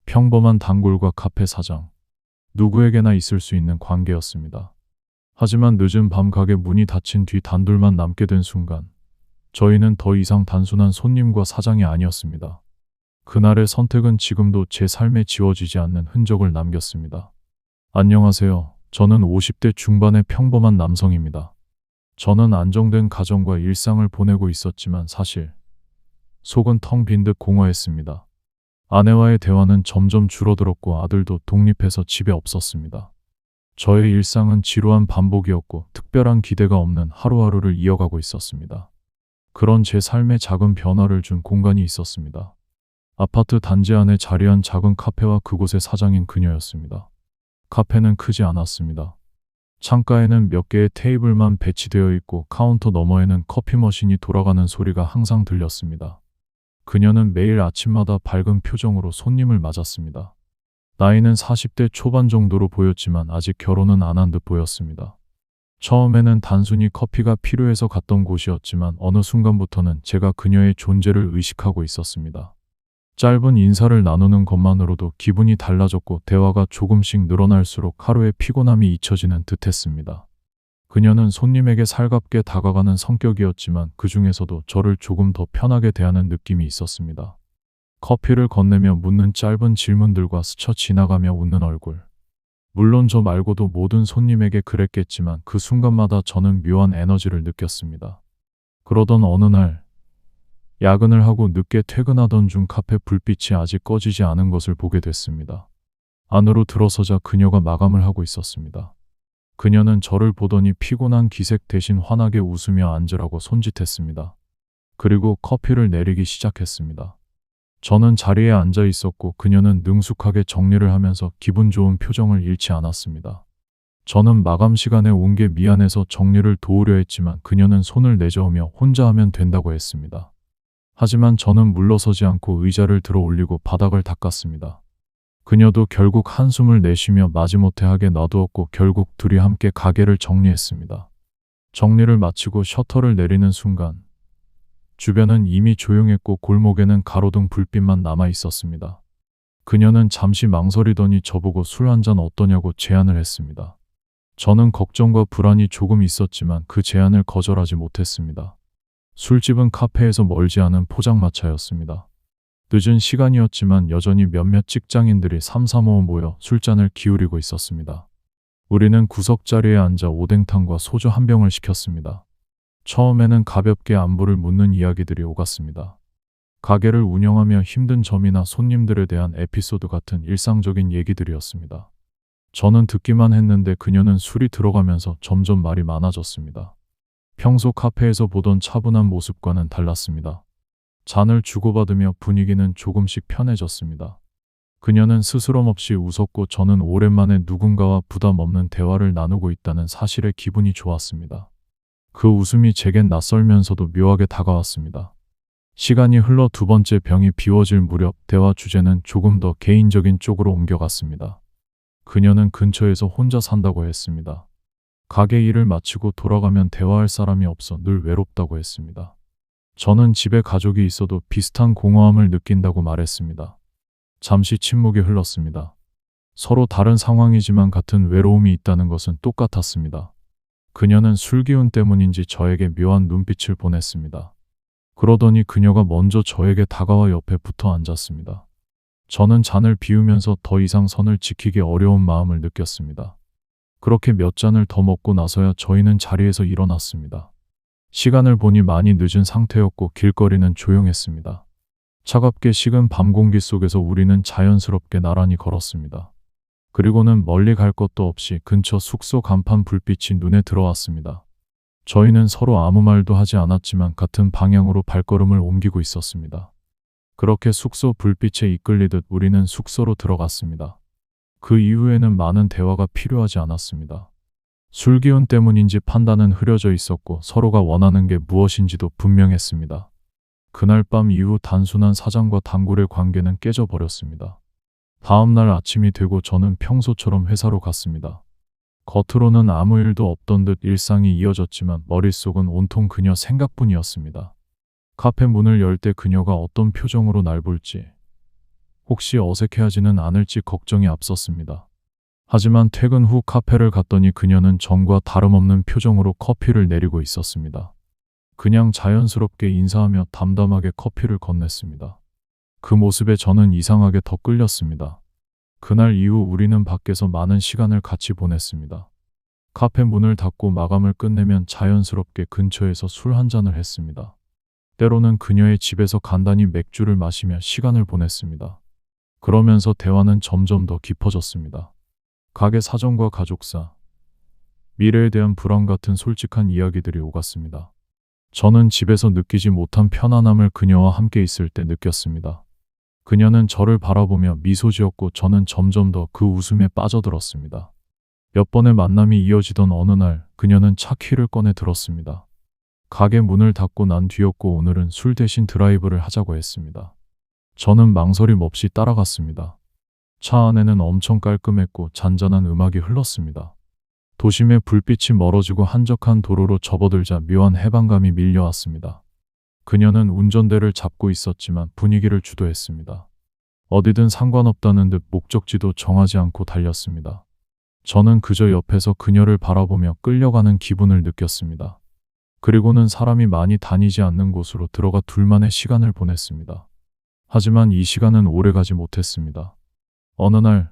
평범한 단골과 카페 사장. 누구에게나 있을 수 있는 관계였습니다. 하지만 늦은 밤 가게 문이 닫힌 뒤 단둘만 남게 된 순간, 저희는 더 이상 단순한 손님과 사장이 아니었습니다. 그날의 선택은 지금도 제 삶에 지워지지 않는 흔적을 남겼습니다. 안녕하세요. 저는 50대 중반의 평범한 남성입니다. 저는 안정된 가정과 일상을 보내고 있었지만 사실 속은 텅 빈 듯 공허했습니다. 아내와의 대화는 점점 줄어들었고 아들도 독립해서 집에 없었습니다. 저의 일상은 지루한 반복이었고 특별한 기대가 없는 하루하루를 이어가고 있었습니다. 그런 제 삶에 작은 변화를 준 공간이 있었습니다. 아파트 단지 안에 자리한 작은 카페와 그곳의 사장인 그녀였습니다. 카페는 크지 않았습니다. 창가에는 몇 개의 테이블만 배치되어 있고 카운터 너머에는 커피 머신이 돌아가는 소리가 항상 들렸습니다. 그녀는 매일 아침마다 밝은 표정으로 손님을 맞았습니다. 나이는 40대 초반 정도로 보였지만 아직 결혼은 안 한 듯 보였습니다. 처음에는 단순히 커피가 필요해서 갔던 곳이었지만 어느 순간부터는 제가 그녀의 존재를 의식하고 있었습니다. 짧은 인사를 나누는 것만으로도 기분이 달라졌고 대화가 조금씩 늘어날수록 하루의 피곤함이 잊혀지는 듯했습니다. 그녀는 손님에게 살갑게 다가가는 성격이었지만 그 중에서도 저를 조금 더 편하게 대하는 느낌이 있었습니다. 커피를 건네며 묻는 짧은 질문들과 스쳐 지나가며 웃는 얼굴. 물론 저 말고도 모든 손님에게 그랬겠지만 그 순간마다 저는 묘한 에너지를 느꼈습니다. 그러던 어느 날, 야근을 하고 늦게 퇴근하던 중 카페 불빛이 아직 꺼지지 않은 것을 보게 됐습니다. 안으로 들어서자 그녀가 마감을 하고 있었습니다. 그녀는 저를 보더니 피곤한 기색 대신 환하게 웃으며 앉으라고 손짓했습니다. 그리고 커피를 내리기 시작했습니다. 저는 자리에 앉아 있었고 그녀는 능숙하게 정리를 하면서 기분 좋은 표정을 잃지 않았습니다. 저는 마감 시간에 온 게 미안해서 정리를 도우려 했지만 그녀는 손을 내저으며 혼자 하면 된다고 했습니다. 하지만 저는 물러서지 않고 의자를 들어 올리고 바닥을 닦았습니다. 그녀도 결국 한숨을 내쉬며 마지못해 하게 놔두었고 결국 둘이 함께 가게를 정리했습니다. 정리를 마치고 셔터를 내리는 순간 주변은 이미 조용했고 골목에는 가로등 불빛만 남아 있었습니다. 그녀는 잠시 망설이더니 저보고 술 한잔 어떠냐고 제안을 했습니다. 저는 걱정과 불안이 조금 있었지만 그 제안을 거절하지 못했습니다. 술집은 카페에서 멀지 않은 포장마차였습니다. 늦은 시간이었지만 여전히 몇몇 직장인들이 삼삼오오 모여 술잔을 기울이고 있었습니다. 우리는 구석자리에 앉아 오뎅탕과 소주 한 병을 시켰습니다. 처음에는 가볍게 안부를 묻는 이야기들이 오갔습니다. 가게를 운영하며 힘든 점이나 손님들에 대한 에피소드 같은 일상적인 얘기들이었습니다. 저는 듣기만 했는데 그녀는 술이 들어가면서 점점 말이 많아졌습니다. 평소 카페에서 보던 차분한 모습과는 달랐습니다. 잔을 주고받으며 분위기는 조금씩 편해졌습니다. 그녀는 스스럼 없이 웃었고 저는 오랜만에 누군가와 부담 없는 대화를 나누고 있다는 사실에 기분이 좋았습니다. 그 웃음이 제겐 낯설면서도 묘하게 다가왔습니다. 시간이 흘러 두 번째 병이 비워질 무렵 대화 주제는 조금 더 개인적인 쪽으로 옮겨갔습니다. 그녀는 근처에서 혼자 산다고 했습니다. 가게 일을 마치고 돌아가면 대화할 사람이 없어 늘 외롭다고 했습니다. 저는 집에 가족이 있어도 비슷한 공허함을 느낀다고 말했습니다. 잠시 침묵이 흘렀습니다. 서로 다른 상황이지만 같은 외로움이 있다는 것은 똑같았습니다. 그녀는 술기운 때문인지 저에게 묘한 눈빛을 보냈습니다. 그러더니 그녀가 먼저 저에게 다가와 옆에 붙어 앉았습니다. 저는 잔을 비우면서 더 이상 선을 지키기 어려운 마음을 느꼈습니다. 그렇게 몇 잔을 더 먹고 나서야 저희는 자리에서 일어났습니다. 시간을 보니 많이 늦은 상태였고 길거리는 조용했습니다. 차갑게 식은 밤 공기 속에서 우리는 자연스럽게 나란히 걸었습니다. 그리고는 멀리 갈 것도 없이 근처 숙소 간판 불빛이 눈에 들어왔습니다. 저희는 서로 아무 말도 하지 않았지만 같은 방향으로 발걸음을 옮기고 있었습니다. 그렇게 숙소 불빛에 이끌리듯 우리는 숙소로 들어갔습니다. 그 이후에는 많은 대화가 필요하지 않았습니다. 술기운 때문인지 판단은 흐려져 있었고 서로가 원하는 게 무엇인지도 분명했습니다. 그날 밤 이후 단순한 사장과 단골의 관계는 깨져버렸습니다. 다음 날 아침이 되고 저는 평소처럼 회사로 갔습니다. 겉으로는 아무 일도 없던 듯 일상이 이어졌지만 머릿속은 온통 그녀 생각뿐이었습니다. 카페 문을 열 때 그녀가 어떤 표정으로 날 볼지, 혹시 어색해하지는 않을지 걱정이 앞섰습니다. 하지만 퇴근 후 카페를 갔더니 그녀는 전과 다름없는 표정으로 커피를 내리고 있었습니다. 그냥 자연스럽게 인사하며 담담하게 커피를 건넸습니다. 그 모습에 저는 이상하게 더 끌렸습니다. 그날 이후 우리는 밖에서 많은 시간을 같이 보냈습니다. 카페 문을 닫고 마감을 끝내면 자연스럽게 근처에서 술 한 잔을 했습니다. 때로는 그녀의 집에서 간단히 맥주를 마시며 시간을 보냈습니다. 그러면서 대화는 점점 더 깊어졌습니다. 가게 사정과 가족사, 미래에 대한 불안 같은 솔직한 이야기들이 오갔습니다. 저는 집에서 느끼지 못한 편안함을 그녀와 함께 있을 때 느꼈습니다. 그녀는 저를 바라보며 미소 지었고 저는 점점 더 그 웃음에 빠져들었습니다. 몇 번의 만남이 이어지던 어느 날 그녀는 차 키를 꺼내 들었습니다. 가게 문을 닫고 난 뒤였고 오늘은 술 대신 드라이브를 하자고 했습니다. 저는 망설임 없이 따라갔습니다. 차 안에는 엄청 깔끔했고 잔잔한 음악이 흘렀습니다. 도심의 불빛이 멀어지고 한적한 도로로 접어들자 묘한 해방감이 밀려왔습니다. 그녀는 운전대를 잡고 있었지만 분위기를 주도했습니다. 어디든 상관없다는 듯 목적지도 정하지 않고 달렸습니다. 저는 그저 옆에서 그녀를 바라보며 끌려가는 기분을 느꼈습니다. 그리고는 사람이 많이 다니지 않는 곳으로 들어가 둘만의 시간을 보냈습니다. 하지만 이 시간은 오래가지 못했습니다. 어느 날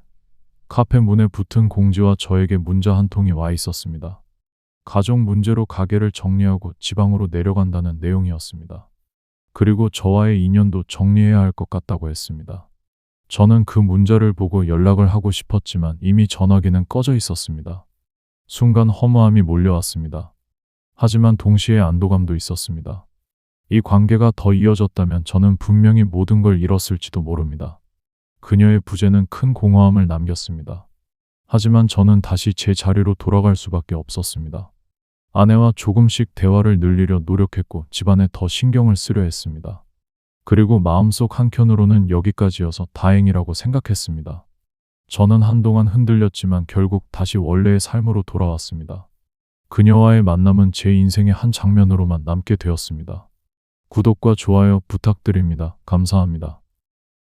카페 문에 붙은 공지와 저에게 문자 한 통이 와 있었습니다. 가족 문제로 가게를 정리하고 지방으로 내려간다는 내용이었습니다. 그리고 저와의 인연도 정리해야 할 것 같다고 했습니다. 저는 그 문자를 보고 연락을 하고 싶었지만 이미 전화기는 꺼져 있었습니다. 순간 허무함이 몰려왔습니다. 하지만 동시에 안도감도 있었습니다. 이 관계가 더 이어졌다면 저는 분명히 모든 걸 잃었을지도 모릅니다. 그녀의 부재는 큰 공허함을 남겼습니다. 하지만 저는 다시 제 자리로 돌아갈 수밖에 없었습니다. 아내와 조금씩 대화를 늘리려 노력했고 집안에 더 신경을 쓰려 했습니다. 그리고 마음속 한켠으로는 여기까지여서 다행이라고 생각했습니다. 저는 한동안 흔들렸지만 결국 다시 원래의 삶으로 돌아왔습니다. 그녀와의 만남은 제 인생의 한 장면으로만 남게 되었습니다. 구독과 좋아요 부탁드립니다. 감사합니다.